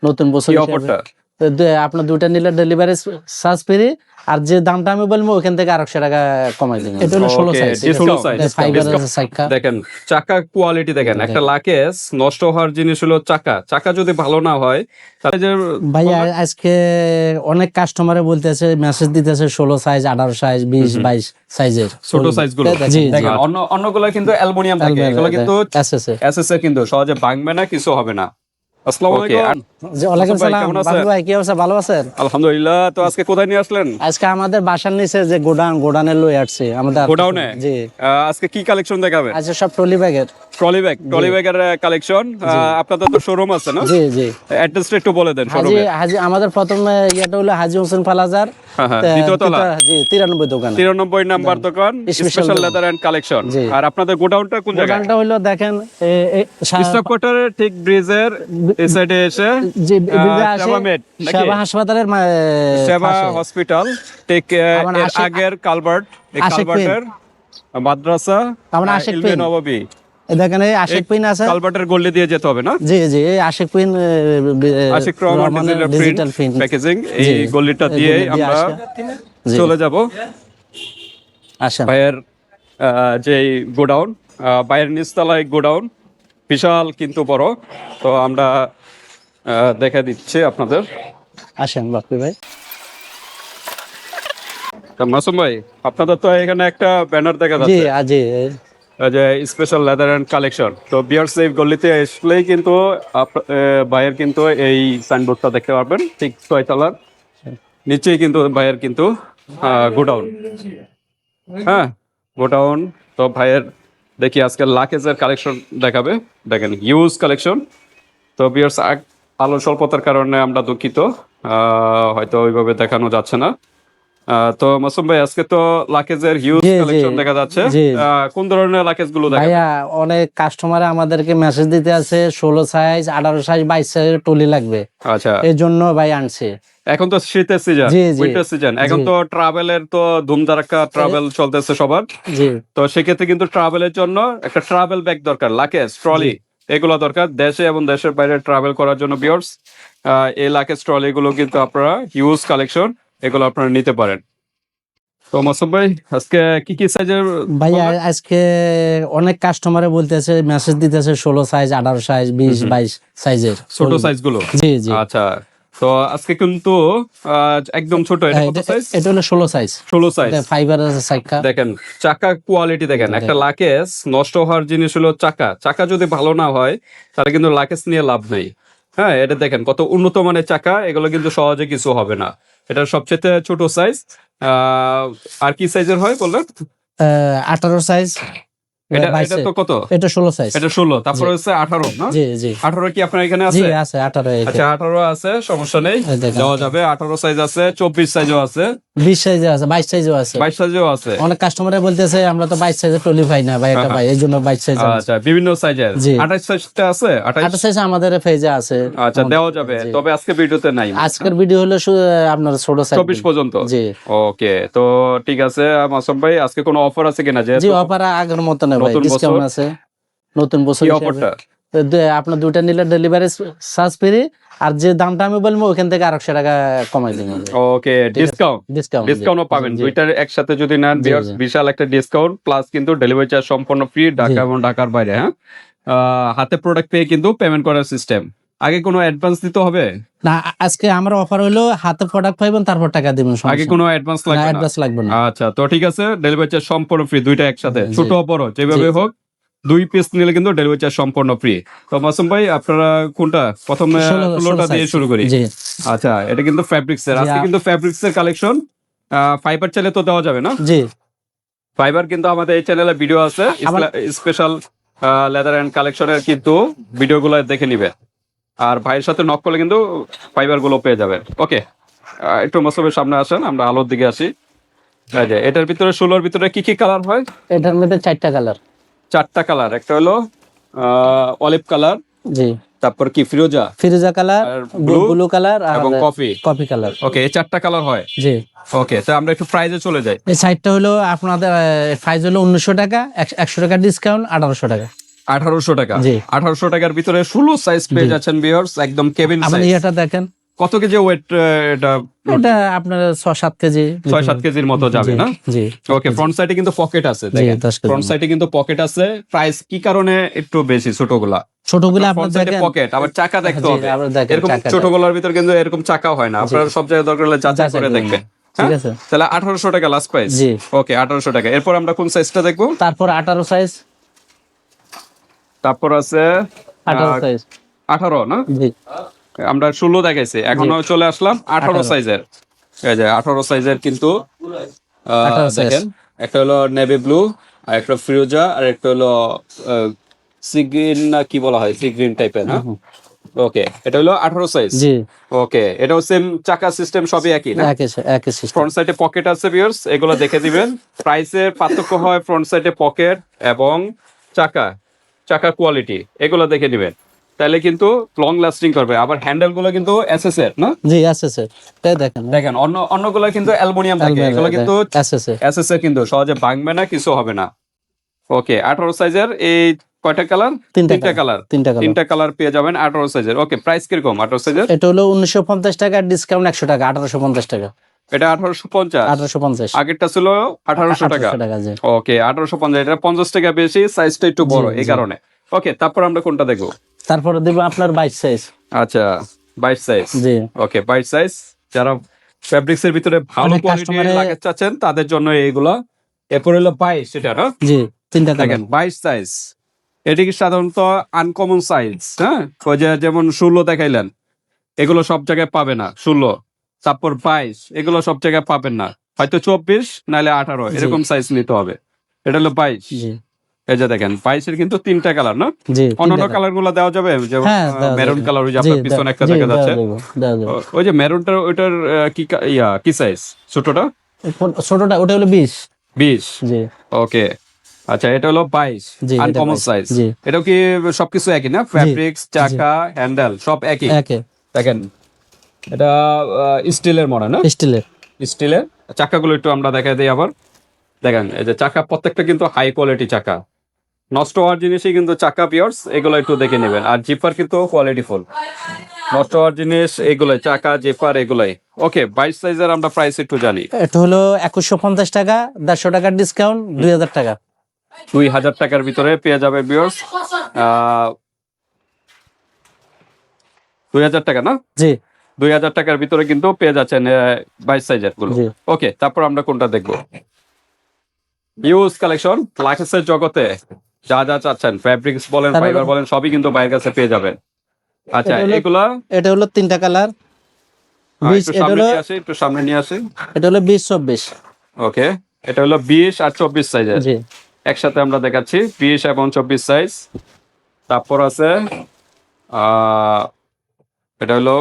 নতুন বছর কি অফারটা? আপনার দুইটা নিলে ডেলিভারি চার্জ ফ্রি, আর যে দামটা আমি বলবো ওখান থেকে 800 টাকা কমাই দিবেন। এটা হলো 16 সাইজ, 16 সাইজ। ফাইবার সাইকা দেখেন চাকা কোয়ালিটি দেখেন, একটা লাকেস নষ্ট হওয়ার জিনিস হলো চাকা। চাকা যদি ভালো না হয় তাহলে যে ভাই আজকে অনেক কাস্টমারে বলতেছে, মেসেজ দিতেছে 16 সাইজ, 18 সাইজ, 20, 22 সাইজের ছোট সাইজ গুলো জি, দেখেন। অন্যগুলো কিন্তু অ্যালুমিনিয়াম থাকে, এগুলো কিন্তু এসএসএ এসএস এর, কিন্তু সহজে ভাঙবে না, কিছু হবে না। আসসালামু আলাইকুম। জি, ওয়ালাইকুম মাসুদ ভাই, সালাম। কেমন আছেন? বাবু ভাই কি অবস্থা, ভালো আছেন? আলহামদুলিল্লাহ। তো আজকে কোথায় নিয়ে আসলেন? আজকে আমাদের বাসার নিচে যে গোডাউনে লই আসছে আমাদের গোডাউনে? জি। আজকে কি কালেকশন দেখাবেন? আচ্ছা, সব ট্রলি ব্যাগের। ট্রলি ব্যাগের কালেকশন। আপনাদের তো শোরুম আছে না? জি জি। অ্যাড্রেসটা একটু বলে দেন হাজি শোরুমে। হাজি আমাদের প্রথম ইয়েটা হলো হাজি হোসেন প্লাজার দ্বিতীয় তলা, জি 93 দোকান, 93 নাম্বার দোকান, স্পেশাল লেদার এন্ড কালেকশন। জি। আর আপনাদের গোডাউনটা কোন জায়গায়? গোডাউনটা হলো দেখেন স্টক কোয়ার্টারের ঠিক ব্রিজের এই সাইডে এসে জি বিজে আসে সেবা মেড নাকি? সেবা হাসপাতালের সেবা পাশে। হসপিটাল ঠিক আমার এর আশিক- আগের কালভার্ট, এই আশিক কালভার্টের মাদ্রাসা আমার আশিক ইলমে পিন। নববী, এই দেখেন এই আশিক পিন আছে। কালভার্টের গলি দিয়ে যেতে হবে না? জি জি, এই Ashik pin Ashik Rahman digital pin packaging, এই গলিটা দিয়ে আমরা চলে যাব আসেন। ভাইয়ের যে গোডাউন, ভাইয়ের নিচতলায় গোডাউন, বিশাল কিন্তু বড়। তো আমরা দেখা দিচ্ছি আপনাদের। আসেন বাপ্পি ভাই। তা মাসুম ভাই, আপনাদের তো এখানে একটা ব্যানার দেখা জি যাচ্ছে, আজি যে স্পেশাল লেদার এন্ড কালেকশন। তো বিয়ার্স, এই গলিতে আসলেই কিন্তু ভাইয়ের কিন্তু এই সাইনবোর্ডটা দেখতে পারবেন, ঠিক 6 তলার নিচেই কিন্তু ভাইয়ের কিন্তু গোডাউন। হ্যাঁ, গোডাউন। তো ভাইয়ের দেখি আজকে লাকেজের কালেকশন দেখাবে। দেখেন হিউজ কালেকশন। তো বিয়ার্স, আলো স্বল্পতার কারণে আমরা দুঃখিত, হয়তো ওইভাবে দেখানো যাচ্ছে না। তো মাসুম ভাই, আজকে তো লাকেজের হিউজ জি, জি, কালেকশন দেখা যাচ্ছে। জি। কোন ধরনের লাকেজ গুলো দেখা? ভাইয়া অনেক কাস্টমার আমাদেরকে মেসেজ দিতে আছে 16 সাইজ, 18 সাইজ, 22 সাইজের টলি লাগবে, আচ্ছা, এই জন্য ভাই আনছে। এখন তো শীতের সিজন, জি, জি। উইন্টার সিজন, এখন তো ট্রাভেলের তো ধুমধারাক্কা ট্রাভেল চলতেছে সবার। জি তো সেক্ষেত্রে কিন্তু ট্রাভেলের জন্য একটা ট্রাভেল ব্যাগ দরকার, লাকেজ, ট্রলি, এগুলো দরকার দেশে এবং দেশের বাইরে ট্রাভেল করার জন্য। বিয়ার্স, এই লাকেজ ট্রলি গুলো কিন্তু আপনারা হিউজ কালেকশন, এগুলো আপনারা নিতে পারেন। তো মাসুম ভাই, আজকে কি কি সাইজের? ভাইয়া আজকে অনেক কাস্টমারে বলতেছে, মেসেজ দিতেছে 16 সাইজ, 18 সাইজ, 20, 22 সাইজের ছোট সাইজ গুলো? জি জি। আচ্ছা, তো আজকে কিন্তু একদম ছোট, এটা কত সাইজ? এটা হলো 16 সাইজ, 16 সাইজ। ফাইবার আছে সাইকা। দেখেন চাকা কোয়ালিটি দেখেন, একটা লাকেজ নষ্ট হওয়ার জিনিস হলো চাকা। চাকা যদি ভালো না হয় তাহলে কিন্তু লাকেজ নিয়ে লাভ নেই। হ্যাঁ, এটা দেখেন কত উন্নত মানের চাকা, এগুলো কিন্তু সহজে কিছু হবে না। এটা সবচেয়ে ছোট সাইজ। আর কি সাইজের হয় বললেন? 18 সাইজ। এটা তো কত? এটা 16 সাইজ। এটা 16, তারপরে হচ্ছে 18 না? জি জি 18 কি আপনার এখানে জি আছে? আছে 18 আচ্ছা, 18 আছে, সমস্যা নেই, এই দেখেন। দেওয়া যাবে। 18 সাইজ আছে, 24 সাইজও আছে, 20 সাইজে আছে, 22 সাইজও আছে। 22 সাইজও আছে। অনেক কাস্টমারে বলতেছে আমরা তো 22 সাইজের টলি পাই না ভাই, একটা ভাই এই জন্য 22 সাইজ। আচ্ছা, বিভিন্ন সাইজের। জি। 28 সাইজটা আছে? 28 সাইজ আমাদের পেজে আছে। আচ্ছা, দেওয়া যাবে, তবে আজকে ভিডিওতে নাই। আজকের ভিডিও হলো শুধু আপনার ছোট সাইজ 24 পর্যন্ত। জি ওকে, তো ঠিক আছে মাসুম ভাই, আজকে কোনো অফার আছে কিনা? যে জি, অফার আগের মত না ভাই, নতুন বছর। ডিসকাউন্ট আছে নতুন বছর কি হিসেবে। অফারটা? আপনার দুইটা নিলে ডেলিভারি চার্জ ফ্রি, আর যে দামটা আমি বলবো ওখান থেকে 800 টাকা কমাই দিন। ওকে, ডিসকাউন্ট, ডিসকাউন্ট ডিসকাউন্টও পাবেন। দুইটার একসাথে যদি নেন জি, জি। বিশাল একটা ডিসকাউন্ট, প্লাস কিন্তু ডেলিভারি চার্জ সম্পূর্ণ ফ্রি, ঢাকা এবং ঢাকার বাইরে। হ্যাঁ, হাতে প্রোডাক্ট পেয়ে কিন্তু পেমেন্ট করার সিস্টেম। আগে কোনো অ্যাডভান্স দিতে হবে না, আজকে আমার অফার হলো হাতে প্রোডাক্ট পাইবেন, তারপর টাকা দিবেন। আগে কোনো অ্যাডভান্স লাগবে না? অ্যাডভান্স লাগবে না। আচ্ছা, তো ঠিক আছে, ডেলিভারি চার্জ সম্পূর্ণ ফ্রি, দুইটা একসাথে, জি। ছোট বড় যেভাবে হোক 2 পিস নিলে কিন্তু ডেলিভারি চার্জ সম্পূর্ণ ফ্রি। তো মাসুম ভাই, আপনারা কোনটা প্রথমে? 16টা দিয়ে শুরু করি। জি আচ্ছা, এটা কিন্তু ফ্যাব্রিক্স এর, আজকে কিন্তু ফ্যাব্রিক্স এর কালেকশন। ফাইবার চাইলে তো দেওয়া যাবে না? জি। ফাইবার কিন্তু আমাদের এই চ্যানেলে ভিডিও আছে, স্পেশাল লেদার এন্ড কালেকশনের, কিন্তু ভিডিওগুলো দেখে নিবে। আর ভাইয়ের সাথে নক করলে কিন্তু ফাইবার গুলো পেয়ে যাবেন। ওকে, একটু মাসুমের সামনে আসেন, আমরা আলোর দিকে আসি। এই যে এটার ভিতরে 16-র ভিতরে কি কি কালার হয়? এটার মধ্যে 4টা কালার। 4টা কালার। একটা হলো অলিভ কালার, জি, তারপর কি ফিরোজা কালার, আর ব্লু ব্লু কালার, আর এবং কফি কালার। ওকে, এই 4টা কালার হয়। জি। ওকে, তো আমরা একটু প্রাইজে চলে যাই। এই সাইডটা হলো আপনাদের প্রাইস হলো 1900 টাকা, 100 টাকা ডিসকাউন্ট, 1800 টাকা। 1800 টাকা। জি। 1800 টাকার ভিতরে 16 সাইজ পেয়ে যাচ্ছেন ভিউয়ার্স, একদম কেবিন আপনি সাইজ। এটা দেখেন, কত কেজি ওয়েট এটা? এটা আপনার 6-7 কেজি। 6-7 কেজির মতো যাবে জি, না? জি। ওকে, ফ্রন্ট সাইডে কিন্তু পকেট আছে দেখেন, 10 কেজি। ফ্রন্ট সাইডে কিন্তু পকেট আছে। প্রাইস কি কারণে একটু বেশি ছোটগুলা? ছোটগুলো আপনার ফ্রন্ট সাইডে দেখেন, পকেট, আবার চাকা দেখতে জি, হবে। আবার দেখেন এরকম চাকাটা। ছোটগুলোর ভিতর কিন্তু এরকম চাকা হয় না, আপনারা সব জায়গায় দরকার হলে যাচাই যাচাই করে করে দেখবেন। ঠিক হ্যাঁ? আছে। তাহলে 1800 টাকা লাস্ট প্রাইস। জি। ওকে, 1800 টাকা। এরপর আমরা কোন সাইজটা দেখবো? তারপর 18 সাইজ, তারপর আছে 18 সাইজ। 18 না? জি, আমরা 16 দেখাইছি, এখনো চলে আসলাম 18 সাইজের। এই যে 18 সাইজের কিন্তু 18 সাইজ। দেখেন, একটা হলো নেভি ব্লু, আর একটা ফিরোজা, আর একটা হলো সি গ্রিন না কি বলা হয়, সি গ্রিন টাইপের। হ্যাঁ, ওকে, এটা হলো 18 সাইজ। জি, ওকে, এটাও সেম চাকা সিস্টেম, সবই একই না? একই সিস্টেম। ফ্রন্ট সাইডে পকেট আছে ভিউয়ার্স, এগুলো দেখে দিবেন। প্রাইসের পার্থক্য হয় ফ্রন্ট সাইডে পকেট এবং চাকা কোয়ালিটি, এগুলো দেখে দিবেন, তাহলে কিন্তু লং লাস্টিং করবে। আবার হ্যান্ডেল গুলো কিন্তু এসএস এর না? জি, আছে স্যার, তাই দেখেন। দেখেন অন্যগুলো কিন্তু অ্যালুমিনিয়াম থাকে, এগুলো কিন্তু আছে স্যার। এসএস এর, কিন্তু সহজে ভাঙবে না, কিছু হবে না। ওকে, 18 সাইজের এই কয়টা কালার? তিনটা কালার। তিনটা কালার পেয়ে যাবেন 18 সাইজের। ওকে, প্রাইস কিরকম 18 সাইজের? এটা হলো 1950 টাকা, ডিসকাউন্ট 100 টাকা, 1850 টাকা। এটা 1850। 1850। আগেরটা ছিল 1800 টাকা। 1800 টাকা, জি। ওকে, 1850। এটা 50 টাকা বেশি, সাইজটা একটু বড়, এই কারণে। ওকে, তারপর আমরা কোনটা দেখবো? তারপরে দেব আপনার 22 সাইজ। আচ্ছা, 22 সাইজ। জি। ওকে, 22 সাইজ। যারা ফেব্রিক্স এর ভিতরে ভালো অনেক কোয়ালিটির customer-এ- লাগেজ চাচ্ছেন তাদের জন্য এইগুলা। এরপর হলো 22, এটা না? জি, তিনটা কালার। দেখেন 22 সাইজ, এটি কি সাধারণত আনকমন সাইজ। হ্যাঁ, ওই যে যেমন 16 দেখাইলেন, এগুলো সব জায়গায় পাবে না। 16, তারপর 22, এগুলো সব জায়গায় পাবেন না। হয়তো 24 নাহলে 18, এরকম সাইজ নিতে হবে। এটা হলো 22। জি, এই যে দেখেন 22 এর কিন্তু তিনটা কালার না? জি, অন্যান্য কালার গুলো দেওয়া যাবে, যেমন হ্যাঁ, দেওয়া মেরুন যাবে। কালার, ওই যে জি, আপনার পিছনে একটা জি, দেখা যাচ্ছে। দেওয়া যাবে। ওই যে মেরুনটা, ওইটার কি সাইজ? ছোটটা ছোটটা ওটা হলো 20। 20। জি, ওকে, আচ্ছা, এটা হলো 22, জি, এটা আনকমন 22 সাইজ। জি। এটাও কি সবকিছু একই না? ফ্যাব্রিক্স, চাকা, হ্যান্ডেল সব একই। একে দেখেন, এটা স্টিলের মনে না? স্টিলের। স্টিলের চাকাগুলো একটু আমরা দেখাই দিই আবার। দেখেন, এই যে চাকা প্রত্যেকটা কিন্তু হাই কোয়ালিটি চাকা, নষ্ট হওয়ার জিনিসই কিন্তু চাকা পিওর্স, এগুলো একটু দেখে নেবেন। আর জিপার কিন্তু কোয়ালিটি ফুল, নষ্ট হওয়ার জিনিস এগুলাই, চাকা জিপার এগুলাই। ওকে, 22 সাইজের আমরা প্রাইস একটু জানি। এটা হলো 2150 টাকা, 150 টাকার ডিসকাউন্ট, 2000 টাকা। 2000 টাকার ভিতরে পেয়ে যাবে ভিউয়ার্স। 2000 টাকা না? জি, 2000 টাকার ভিতরে কিন্তু পেয়ে যাচ্ছেন 22 সাইজের গুলো। জি। ওকে, তারপর আমরা কোনটা দেখবো? ইউজ কালেকশন, লাক্সাসের জগতে যা যা চাচ্ছেন, ফ্যাব্রিক্স বলেন, তারপর- ফাইবার বলেন, সবই কিন্তু বাইরের কাছে পেয়ে যাবেন। আচ্ছা, এটা হলো- এগুলা এটা হলো তিনটা কালার। একটু সামনে নিয়ে আসি, একটু সামনে নিয়ে আসি। এটা হলো 20-24। ওকে, এটা হলো 20 আর 24 সাইজের জি, একসাথে আমরা দেখাচ্ছি, 20 এবং 24 সাইজ। তারপর আছে এটা হলো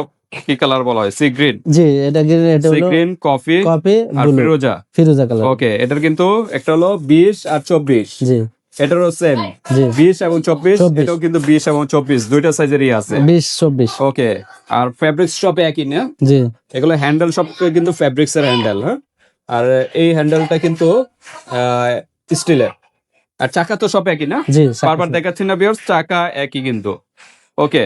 কি কালার বলা হয়? Sea green. জি, এটা সি হলো গ্রিন, কফি কপি আর ব্লু, ফিরোজা। ফিরোজা কালার। ওকে, এটার কিন্তু একটা হলো 20 আর 24, জি, এটারও সেম জি। 20 এবং 24, 24 এটাও কিন্তু 20 এবং 24 দুইটা সাইজেরই আছে। 20-24। ওকে, আর ফেব্রিক্স সব একই না? জি, এগুলো হ্যান্ডেল সব কিন্তু ফেব্রিক্স এর হ্যান্ডেল। হ্যাঁ, আর এই হ্যান্ডেলটা কিন্তু স্টিলের। আর চাকা তো সব একই না? জি, বারবার দেখাচ্ছি না ভিউয়ার্স, চাকা একই কিন্তু। ওকে,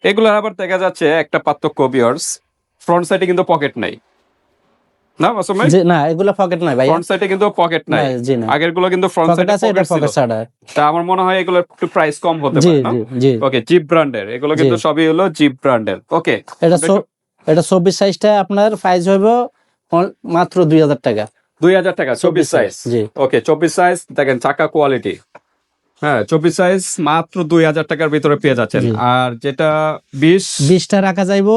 এগুলো আবার দেখা যাচ্ছে একটা পার্থক্য ভিউয়ার্স, ফ্রন্ট সাইডে কিন্তু পকেট নাই না? মাসুম ভাই, জি, না এগুলো পকেট নাই ভাই। ফ্রন্ট সাইডে কিন্তু পকেট নাই। না, জি, না। আগের গুলো কিন্তু ফ্রন্ট পকেট সাইডে আছে, এটা পকেট ছিল। পকেট ছাড়া। তা আমার মনে হয় এগুলো একটু প্রাইস কম হতে জি, পারে না? জি, জি। ওকে, জিপ ব্র্যান্ডের, এগুলো কিন্তু সবই হলো জিপ ব্র্যান্ডের। ওকে, এটা 24 সাইজটা আপনার প্রাইস হইব মাত্র 2000 টাকা। 2000 টাকা 24 সাইজ। জি। ওকে, 24 সাইজ দেখেন, চাকা কোয়ালিটি। হ্যাঁ, 24 সাইজ মাত্র 2000 টাকার ভিতরে পেয়ে যাচ্ছেন। জি। আর যেটা 20টা রাখা যাইব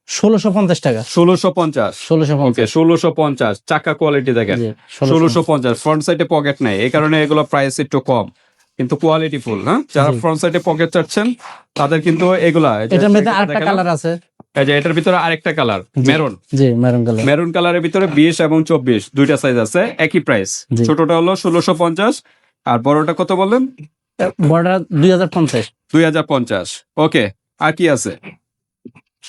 1650 টাকা। 1650। 1650। ওকে, 1650 চাকা কোয়ালিটি দেখেন। জি, 1650 ফ্রন্ট সাইডে পকেট নাই, এই কারণে এগুলো প্রাইস একটু কম, কিন্তু কোয়ালিটি ফুল। হ্যাঁ, যারা ফ্রন্ট সাইডে পকেট চাচ্ছেন তাদের কিন্তু এগুলা। এটার মধ্যে আরেকটা কালার আছে। এই যে এটার ভিতরে আরেকটা কালার মেরুন। জি, মেরুন কালার। মেরুন কালারের ভিতরে 20 এবং 24 দুইটা সাইজ আছে, একই প্রাইস। জি। ছোটটা হলো 1650 আর বড়টা কত বললেন? বর্ডার 2050। 2050। ওকে, আর কি আছে?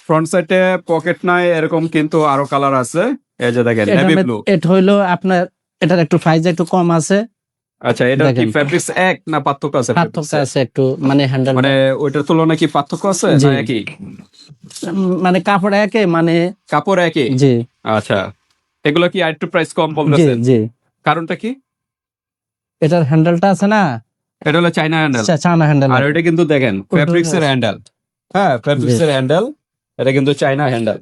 ফ্রন্ট সাইডে পকেট নাই এরকম কিন্তু আরো কালার আছে। এই যে দেখেন, নেভি ব্লু। এটা হইলো আপনার, এটার একটু প্রাইস একটু কম আছে। আচ্ছা, এটা কি দেখেন। ফেব্রিক্স এক না পার্থক্য আছে? পার্থক্য আছে একটু, মানে হ্যান্ডেল মানে ওইটার তুলনায় কি পার্থক্য আছে জি। না একই? মানে কাপড় একে, মানে কাপড় একই? জি আচ্ছা, এগুলো কি আরেকটু প্রাইস কম জি বলতেছেন? জি। কারণটা কি? এটার হ্যান্ডেলটা আছে না, এটা হলো চাইনা হ্যান্ডেল, চায়না হ্যান্ডেল। আর ওইটা কিন্তু দেখেন ফেব্রিক্স এর হ্যান্ডেল। হ্যাঁ, ফেব্রিক্স এর হ্যান্ডেল, এটা কিন্তু চাইনা হ্যান্ডেল।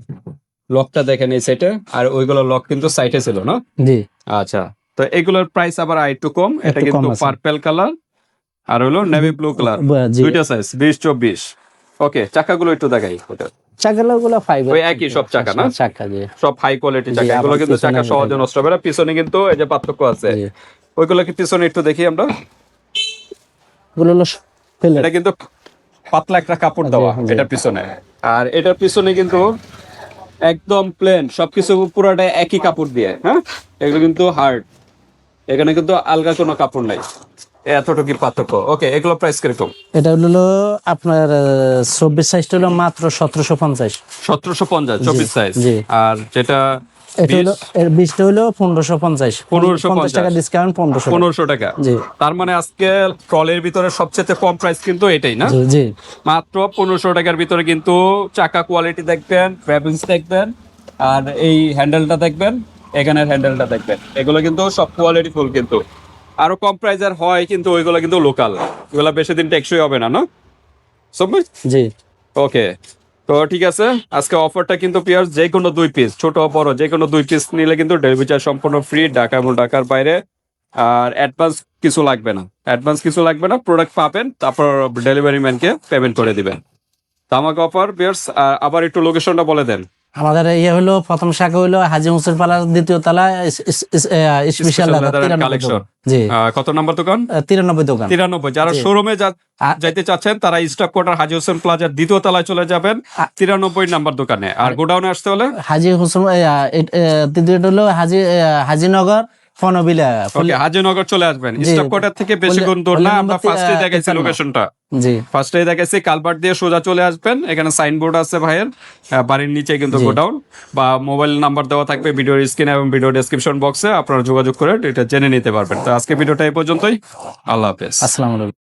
লকটা দেখেন এই সাইডে, আর ওইগুলো লক কিন্তু সাইডে ছিল না? জি। আচ্ছা, তো এগুলোর প্রাইস আবার একটু কম। এটা একটু কম কিন্তু আছে। পার্পল কালার আর হলো নেভি ব্লু কালার, জি। দুইটা সাইজ 20-24। ওকে, চাকাগুলো একটু দেখাই। ওটা চাকাগুলো ফাইবার, ওই একই সব চাকা না? চাকা জি। সব হাই কোয়ালিটি জি, চাকা, এগুলো আবার কিন্তু পিছনে চাকা সহজে দেখেন। নষ্ট হবে না। পিছনে কিন্তু এই যে পার্থক্য আছে, জি। ওইগুলো কি পিছনে একটু দেখি আমরা। এগুলো হলো ফেলে। এটা কিন্তু পাতলা একটা কাপড় দেওয়া জি, জি। এটার পিছনে, আর এটার পিছনে কিন্তু একদম প্লেন, সবকিছু পুরোটা একই কাপড় দিয়ে। হ্যাঁ, এগুলো কিন্তু হার্ড, এখানে কিন্তু আলগা কোনো কাপড় নাই, এতটুকু পার্থক্য। ওকে, এগুলো প্রাইস কিরকম? এটা হলো আপনার 24 সাইজটা হলো মাত্র 1750। 1750 24 সাইজ। জি। আর যেটা এটা হলো এর 20টা হলো 1550। 1550 টাকা ডিসকাউন্ট, 1500 1500 টাকা। জি। তার মানে আজকে ট্রলের ভিতরে সবচেয়ে কম প্রাইস কিন্তু এটাই না? জি জি। মাত্র 1500 টাকার ভিতরে কিন্তু চাকা কোয়ালিটি দেখবেন, ফেব্রিক্স দেখবেন, আর এই হ্যান্ডেলটা দেখবেন, এখানের হ্যান্ডেলটা দেখবেন, এগুলো কিন্তু সব কোয়ালিটি ফুল। কিন্তু আরো কম প্রাইজের হয় কিন্তু ওইগুলো কিন্তু লোকাল, এগুলো বেশি দিন টেকসই হবে না, না সবুজ? জি। ওকে, তো ঠিক আছে, আজকে অফারটা কিন্তু পিয়ার্স যে কোনো 2 পিস, ছোট বড় যে কোনো 2 পিস নিলে কিন্তু ডেলিভারি চার্জ সম্পূর্ণ ফ্রি, ঢাকা এবং ঢাকার বাইরে। আর অ্যাডভান্স কিছু লাগবে না, প্রোডাক্ট পাবেন, তারপর ডেলিভারি ম্যানকে পেমেন্ট করে দিবেন। তামাক অফার পিয়ার্স, আবার একটু লোকেশনটা বলে দেন। আমাদের ইয়ে হলো প্রথম শাখা হলো হাজী মুসুর পালার দ্বিতীয় তলা, স্পেশাল কালেকশন। জি। কত নাম্বার দোকান? 93 দোকান। 93। যারা শোরুমে যাইতে চাচ্ছেন তারা স্টক কোয়ার্টার হাজী হোসেন প্লাজার দ্বিতীয় তলায় চলে যাবেন, 93 নাম্বার দোকানে। আর গোডাউনে আসতে হলে হাজী হোসেন, তৃতীয়টা হলো হাজীনগর ফনবিলা। ওকে, হাজীনগর চলে আসবেন। স্টক কোয়ার্টার থেকে বেশিক্ষণ দূর না, আমরা ফার্স্টে দেখাইছি লোকেশনটা। জি। ফার্স্টে দেখাইছি কালভার্ট দিয়ে সোজা চলে আসবেন, এখানে সাইনবোর্ড আছে ভাইয়ের, বাড়ির নিচে কিন্তু গোডাউন, বা মোবাইল নাম্বার দেওয়া থাকবে ভিডিওর স্ক্রিনে এবং ভিডিও ডেসক্রিপশন বক্সে, আপনারা যোগাযোগ করে এটা জেনে নিতে পারবেন। তো আজকে ভিডিওটা এই পর্যন্তই, আল্লাহ হাফেজ। আসসালামু আলাইকুম।